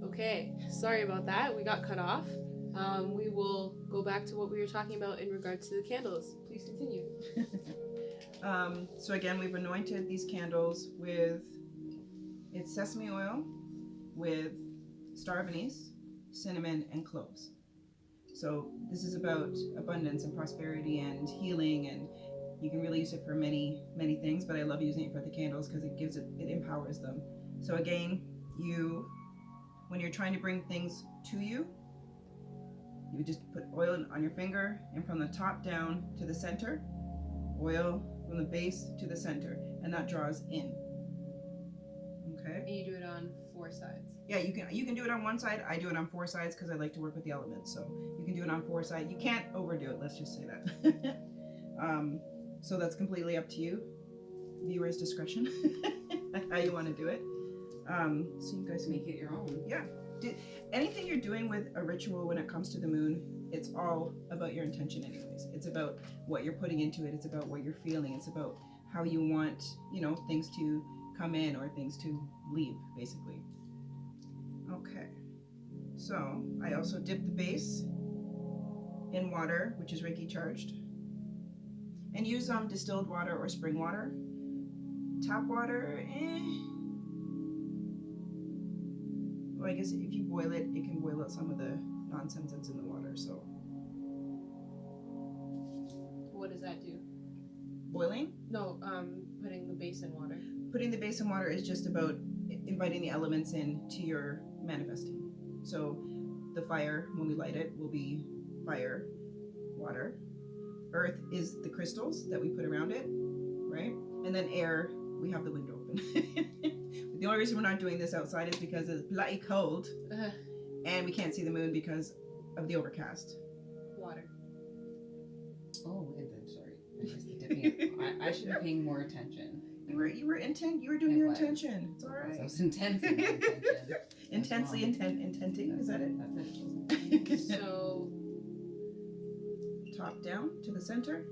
Okay, sorry about that. We got cut off. We will go back to what we were talking about in regards to the candles. Please continue. So again, we've anointed these candles with it's sesame oil with star of anise, cinnamon, and cloves. So this is about abundance and prosperity and healing, and you can really use it for many, many things, but I love using it for the candles because it empowers them. So again, when you're trying to bring things to you, you would just put oil on your finger, and from the top down to the center, oil from the base to the center, and that draws in. Okay. And you do it on 4 sides. Yeah, you can do it on one side. I do it on 4 sides because I like to work with the elements. So you can do it on 4 sides. You can't overdo it. Let's just say that. So that's completely up to you. Viewer's discretion. How you want to do it. So you guys make it your own. Yeah. Anything you're doing with a ritual when it comes to the moon, it's all about your intention anyways. It's about what you're putting into it. It's about what you're feeling. It's about how you want, things to come in or things to leave, basically. Okay. So I also dip the base in water, which is Reiki charged. And use distilled water or spring water. Tap water, Well, I guess if you boil it, it can boil out some of the nonsense that's in the water. So, What does that do? boiling? No, putting the base in water. Putting the base in water is just about inviting the elements in to your manifesting. So, the fire, when we light it, will be fire, water. Earth is the crystals that we put around it, right? And then air, we have the window open. The only reason we're not doing this outside is because it's bloody cold, and we can't see the moon because of the overcast. Water. Oh, and then sorry, I missed the dipping. I should be paying more attention. You were doing your intention. It's all right. I was intense in my intention. Intensely intenting. Is that it? That's it. So top down to the center,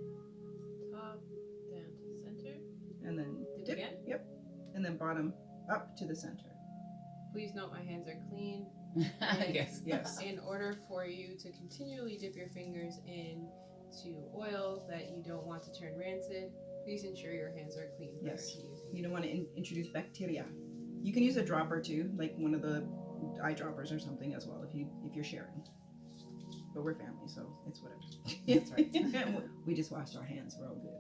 top down to the center, and then dip again. Yep, and then bottom up to the center. Please note my hands are clean. Yes. In order for you to continually dip your fingers into oil that you don't want to turn rancid, please ensure your hands are clean. Yes. You don't want to introduce bacteria. You can use a dropper too, like one of the eyedroppers or something as well if you're sharing. But we're family, so it's whatever. That's right. We just washed our hands. We're all good.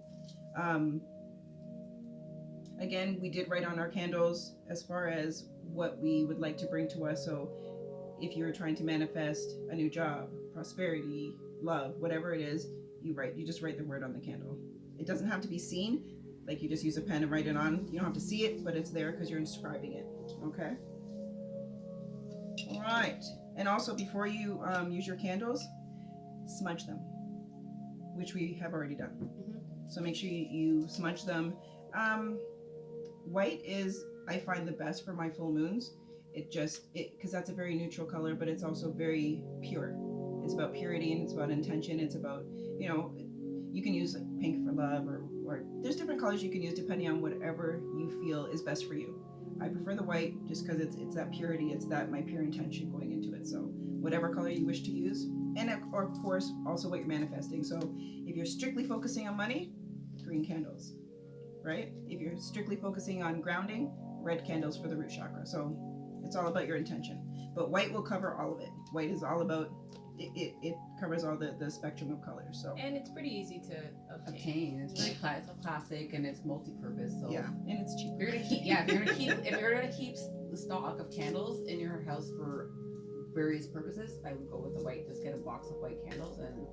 Again, we did write on our candles as far as what we would like to bring to us. So if you're trying to manifest a new job, prosperity, love, whatever it is, you just write the word on the candle. It doesn't have to be seen. Like you just use a pen and write it on. You don't have to see it, but it's there because you're inscribing it. Okay? All right. And also, before you use your candles, smudge them, which we have already done. Mm-hmm. So make sure you smudge them. White is, I find, the best for my full moons. Because that's a very neutral color, but it's also very pure. It's about purity and it's about intention. It's about, you can use like pink for love or there's different colors you can use depending on whatever you feel is best for you. I prefer the white just because it's that purity. It's that my pure intention going into it. So whatever color you wish to use. And of course, also what you're manifesting. So if you're strictly focusing on money, green candles, right? If you're strictly focusing on grounding, red candles for the root chakra. So it's all about your intention. But white will cover all of it. White is all about, it covers all the spectrum of colors. So And it's pretty easy to obtain. It's very it's a classic and it's multi-purpose. So yeah, and it's cheap. If you're gonna keep the stock of candles in your house for various purposes, I would go with the white. Just get a box of white candles and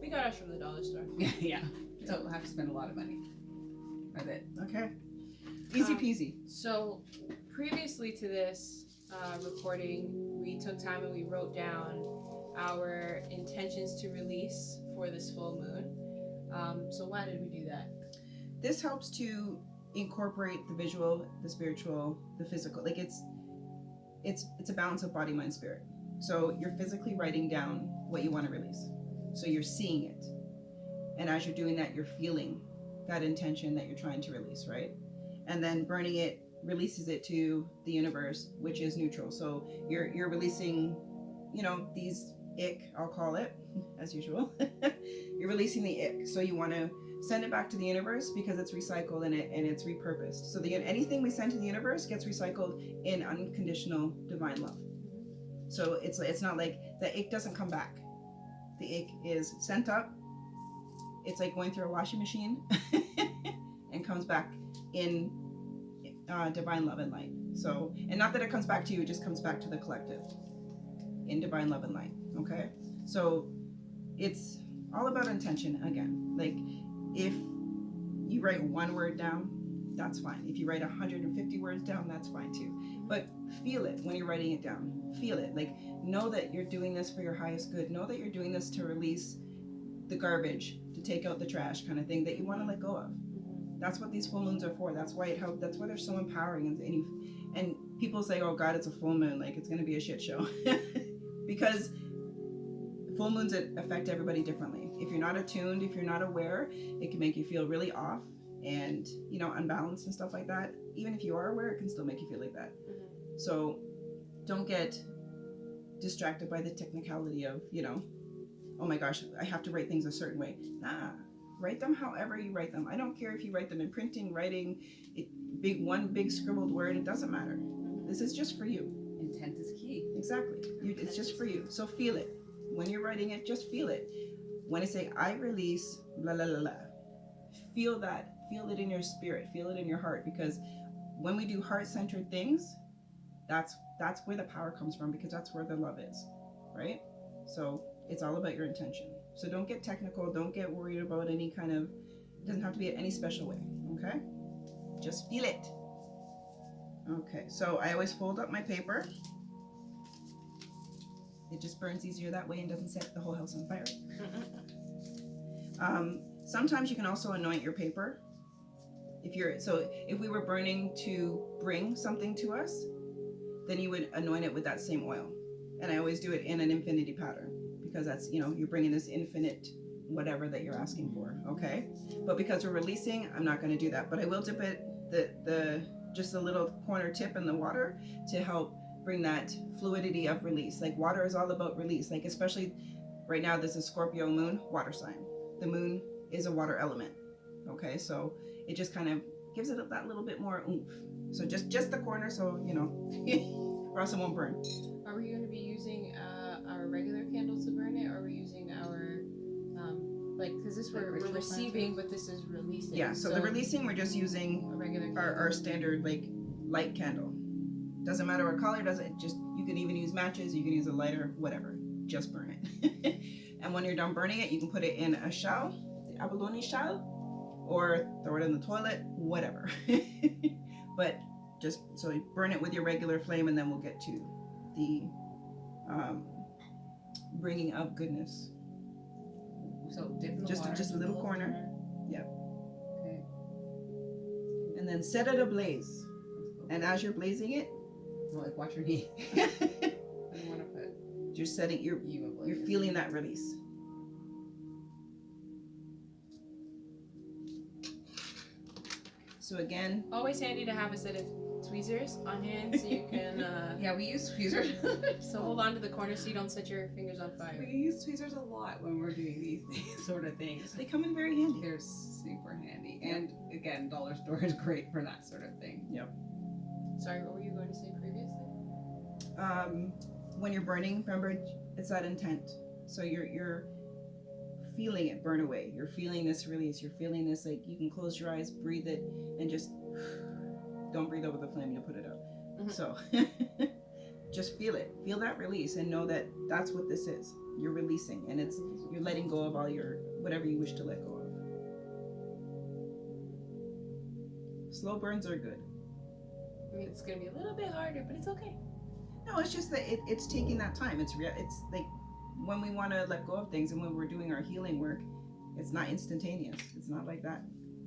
We got ours from the dollar store. yeah. So we'll have to spend a lot of money. That's it. Okay. Easy peasy. So previously to this recording, we took time and we wrote down our intentions to release for this full moon. So why did we do that? This helps to incorporate the visual, the spiritual, the physical. Like it's a balance of body, mind, spirit. So you're physically writing down what you want to release. So you're seeing it. And as you're doing that, you're feeling that intention that you're trying to release, right? And then burning it releases it to the universe, which is neutral. So you're releasing, these ick, I'll call it, as usual. You're releasing the ick. So you want to send it back to the universe because it's recycled and it's repurposed. So anything we send to the universe gets recycled in unconditional divine love. So it's not like the ick doesn't come back. The ick is sent up. It's like going through a washing machine and comes back in divine love and light. So, and not that it comes back to you, it just comes back to the collective in divine love and light. Okay? So it's all about intention again. Like, if you write one word down, that's fine. If you write 150 words down, that's fine too. But feel it when you're writing it down. Feel it. Like, know that you're doing this for your highest good. Know that you're doing this to release the garbage, to take out the trash kind of thing that you want to let go of. That's what these full moons are for. That's why it helps. That's why they're so empowering. And people say, oh God, it's a full moon. Like, it's going to be a shit show. Because full moons affect everybody differently. If you're not attuned, if you're not aware, it can make you feel really off and, unbalanced and stuff like that. Even if you are aware, it can still make you feel like that. So don't get distracted by the technicality of, oh my gosh, I have to write things a certain way. Nah, write them however you write them. I don't care if you write them in printing, writing, one big scribbled word, it doesn't matter. This is just for you. Intent is key. Exactly. It's just for you. So feel it. When you're writing it, just feel it. When I say, I release, blah, blah, blah, blah, feel that. Feel it in your spirit. Feel it in your heart. Because when we do heart-centered things, that's where the power comes from, because that's where the love is, right? So it's all about your intention. So don't get technical. Don't get worried about any kind of, it doesn't have to be any special way, okay? Just feel it. Okay, so I always fold up my paper. It just burns easier that way and doesn't set the whole house on fire. Sometimes you can also anoint your paper. If we were burning to bring something to us, then you would anoint it with that same oil. And I always do it in an infinity pattern, because that's, you're bringing this infinite whatever that you're asking for, okay? But because we're releasing, I'm not going to do that. But I will dip it, just a little corner tip in the water to help bring that fluidity of release. Like, water is all about release. Like, especially right now, this is Scorpio moon, water sign. The moon is a water element, okay? So it just kind of gives it that little bit more oomph. So just the corner, so, or else it won't burn. Are we going to be using our regular candles to burn it, or are we using our, because this we're receiving, but this is releasing? Yeah, so the releasing, we're just using a regular our standard, like, light candle. Doesn't matter what color, you can even use matches, you can use a lighter, whatever. Just burn it. And when you're done burning it, you can put it in a shell, the abalone shell, or throw it in the toilet, whatever. But just, so you burn it with your regular flame, and then we'll get to the bringing of goodness. So dip in the Just water. a little corner. Yep. Okay. And then set it ablaze. And as you're blazing it, Like, watch your heat. I don't want to put you're setting, you're feeling that release. So again, Always handy to have a set of tweezers on hand so you can. Yeah, we use tweezers. So hold on to the corner so you don't set your fingers on fire. We use tweezers a lot when we're doing these sort of things. they come in very handy. They're super handy. And again, dollar store is great for that sort of thing. Yep. Sorry, what were you going to say previously? When you're burning, remember, it's that intent. So you're feeling it burn away. You're feeling this release. You're feeling this, like, you can close your eyes, breathe it, and just don't breathe over the flame to put it out. Mm-hmm. So just feel it. Feel that release and know that that's what this is. You're releasing, and you're letting go of all your whatever you wish to let go of. Slow burns are good. I mean, it's going to be a little bit harder, but it's okay. No, it's just that it's taking that time. It's like when we want to let go of things, and when we're doing our healing work, it's not instantaneous. It's not like that.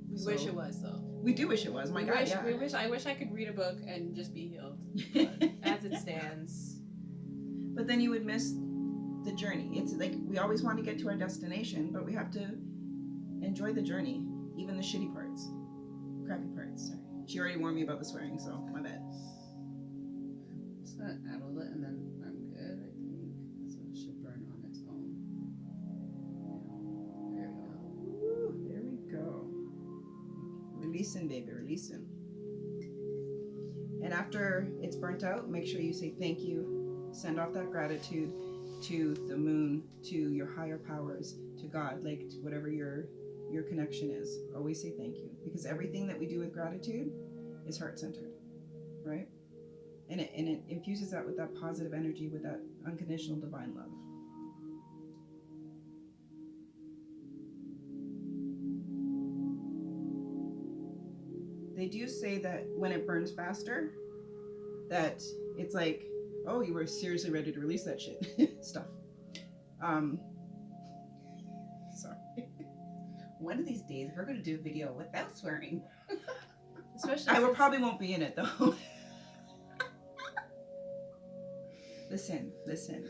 We wish it was, though. We do wish it was. My God, yeah. I wish I could read a book and just be healed. But as it stands. But then you would miss the journey. It's like we always want to get to our destination, but we have to enjoy the journey, even the shitty parts, crappy parts. Sorry, She already warned me about the swearing, so my bad. Just gonna add a little, and then I'm good. I think this one should burn on its own. Yeah. There we go. There we go. Releasing, baby, releasing. And after it's burnt out, make sure you say thank you. Send off that gratitude to the moon, to your higher powers, to God, like whatever your connection is. Always say thank you, because everything that we do with gratitude is heart centered, right? And it infuses that with that positive energy, with that unconditional divine love. They do say that when it burns faster, that it's like, oh, you were seriously ready to release that shit stuff. Sorry. One of these days, we're gonna do a video without swearing. Especially Probably won't be in it though. Listen. This is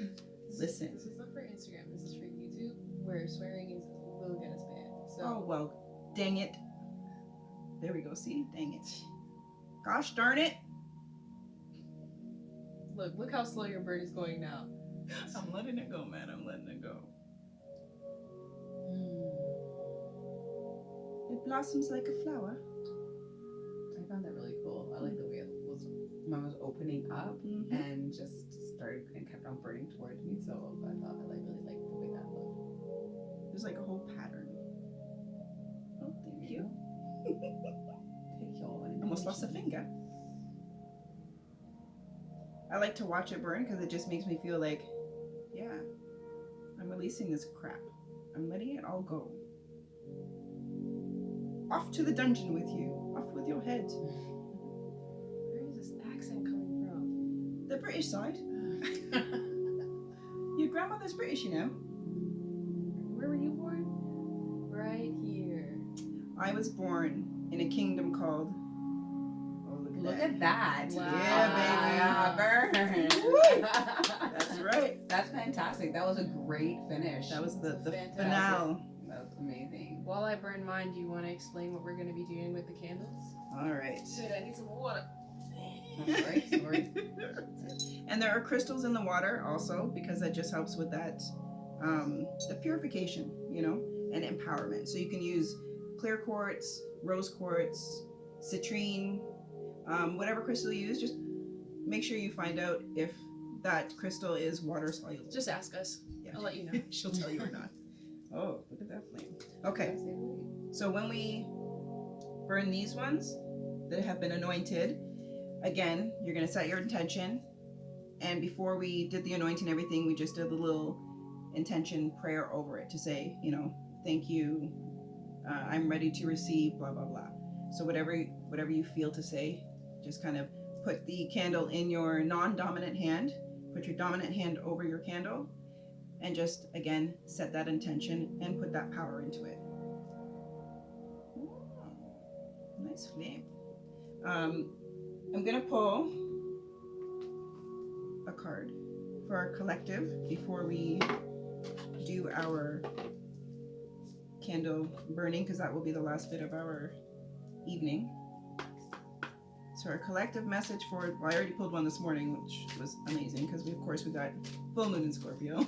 not for Instagram. This is for YouTube, where swearing will get us banned. So Oh well, dang it. There we go. See, dang it. Gosh darn it. look how slow your bird is going now. I'm letting it go, man. I'm letting it go. It blossoms like a flower. I found that really cool. I like the way it was when it was opening up and just started and kept on burning towards me. So I thought I really liked the way that looked. There's like a whole pattern. Oh, thank you. Take y'all. Almost lost a finger. I like to watch it burn because it just makes me feel like, yeah, I'm releasing this crap. I'm letting it all go. Off to the dungeon with you. Off with your head. Where is this accent coming from? The British side. Your grandmother's British, you know. Where were you born? Right here. I was born in a kingdom called. Oh, Look at that. Wow. Yeah, Burn. That's right. That's fantastic. That was a great finish. That was the Fantastic. finale. That's amazing. While I burn mine, do you want to explain what we're going to be doing with the candles? All right. Dude, I need some water. Right, sorry. And there are crystals in the water also, because that just helps with that the purification, you know, and empowerment. So you can use clear quartz, rose quartz, citrine, whatever crystal you use. Just make sure you find out if that crystal is water soluble. Just ask us. Yeah. I'll let you know. She'll tell you or not. Oh, look at that flame. Okay, so when we burn these ones that have been anointed, again, you're going to set your intention. And before we did the anointing and everything, we just did a little intention prayer over it to say, you know, thank you, I'm ready to receive, blah, blah, blah. So whatever you feel to say, just kind of put the candle in your non-dominant hand, put your dominant hand over your candle, and just, again, set that intention and put that power into it. Ooh, nice flame. I'm going to pull a card for our collective before we do our candle burning, because that will be the last bit of our evening. So our collective message for, well, I already pulled one this morning, which was amazing because we got full moon in Scorpio. Are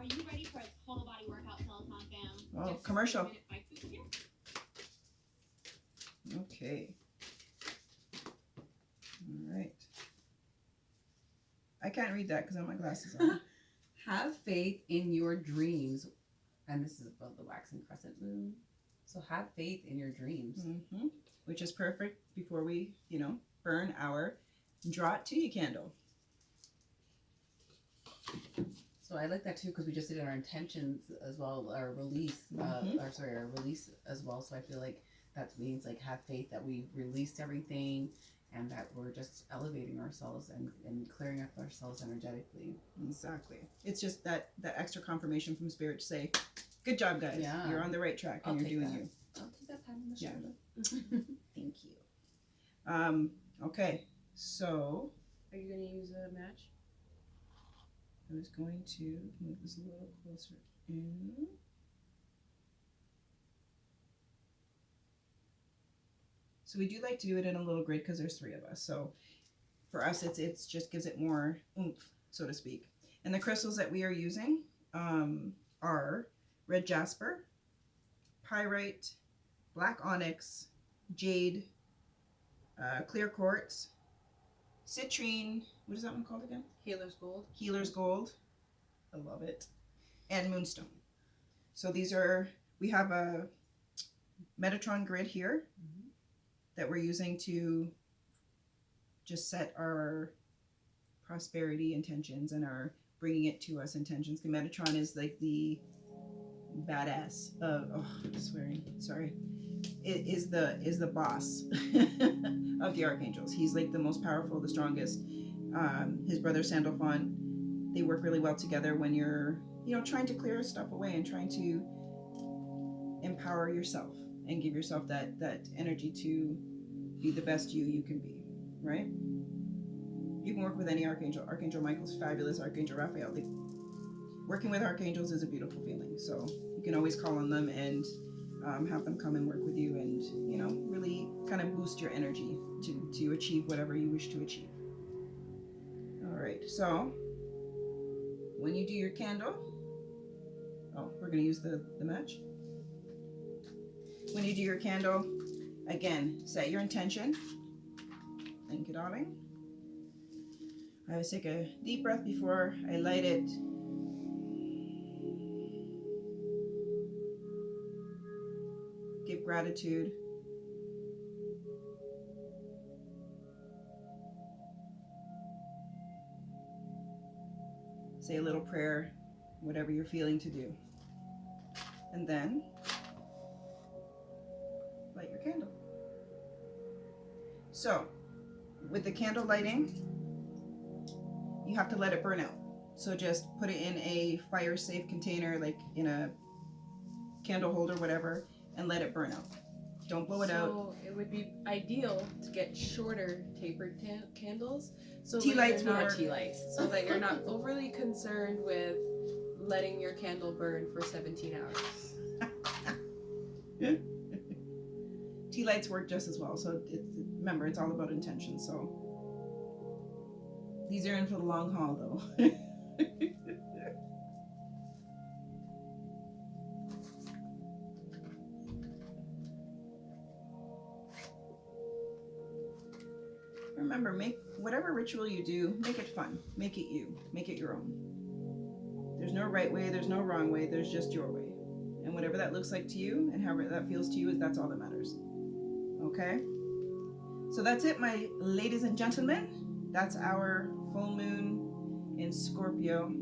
you ready for a total body workout, Peloton fam? Oh, Just commercial. a minute, bike food here. Okay. All right. I can't read that because I have my glasses on. Have faith in your dreams. And this is about the waxing crescent moon. So have faith in your dreams. Mm-hmm. Which is perfect before we, burn our draw it to you candle. So I like that too because we just did our intentions as well, our release, our release as well. So I feel like that means like have faith that we've released everything and that we're just elevating ourselves and clearing up ourselves energetically. Exactly. It's just that extra confirmation from spirit to say, good job, guys. Yeah. You're on the right track and I'll you're take doing that. you. I'll take that pat on the Yeah. shoulder. Thank you. Okay, so Are you going to use a match? I was going to move this a little closer in. So we do like to do it in a little grid because there's 3 of us. So for us, it's just gives it more oomph, so to speak. And the crystals that we are using are red jasper, pyrite, black onyx, jade, clear quartz, citrine. What is that one called again? Healer's Gold. Healer's gold. I love it. And moonstone. So these are, we have a Metatron grid here that we're using to just set our prosperity intentions and our bringing it to us intentions. Because Metatron is like the badass of, swearing, sorry. It is the boss of the archangels. He's like the most powerful, the strongest. His brother Sandalphon, they work really well together when you're, trying to clear stuff away and trying to empower yourself and give yourself that energy to be the best you can be, right? You can work with any archangel. Archangel Michael's fabulous. Archangel Raphael. Working with archangels is a beautiful feeling. So you can always call on them and have them come and work with you and, really kind of boost your energy to achieve whatever you wish to achieve. All right, so when you do your candle, we're going to use the match. When you do your candle, again, set your intention. Thank you, darling. I always take a deep breath before I light it. Give gratitude. Say a little prayer, whatever you're feeling to do. And then light your candle. So, with the candle lighting, you have to let it burn out. So just put it in a fire safe container, like in a candle holder, whatever, and let it burn out. Don't blow it out. So it would be ideal to get shorter tapered candles. So Tea that lights you're would not work. Tea lights. So that you're not overly concerned with letting your candle burn for 17 hours. Tea lights work just as well. So remember, it's all about intention. So these are in for the long haul, though. Remember, make whatever ritual you do, make it fun. Make it you. Make it your own. There's no right way, there's no wrong way, there's just your way. And whatever that looks like to you and however that feels to you, that's all that matters. Okay? So that's it, my ladies and gentlemen. That's our full moon in Scorpio,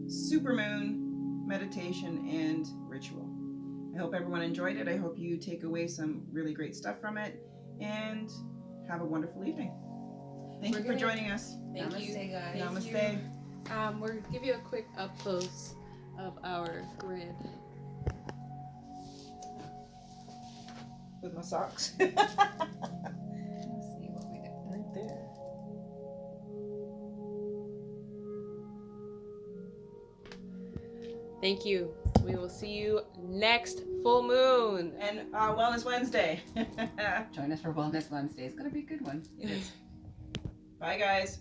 supermoon, meditation, and ritual. I hope everyone enjoyed it. I hope you take away some really great stuff from it. And have a wonderful evening. Thank you for joining us. Thank Namaste, you. guys. Namaste. We're going to give you a quick up close of our grid. With my socks. Let's see what we did. Right there. Thank you. We will see you next full moon. And Wellness Wednesday. Join us for Wellness Wednesday. It's going to be a good one. Bye, guys.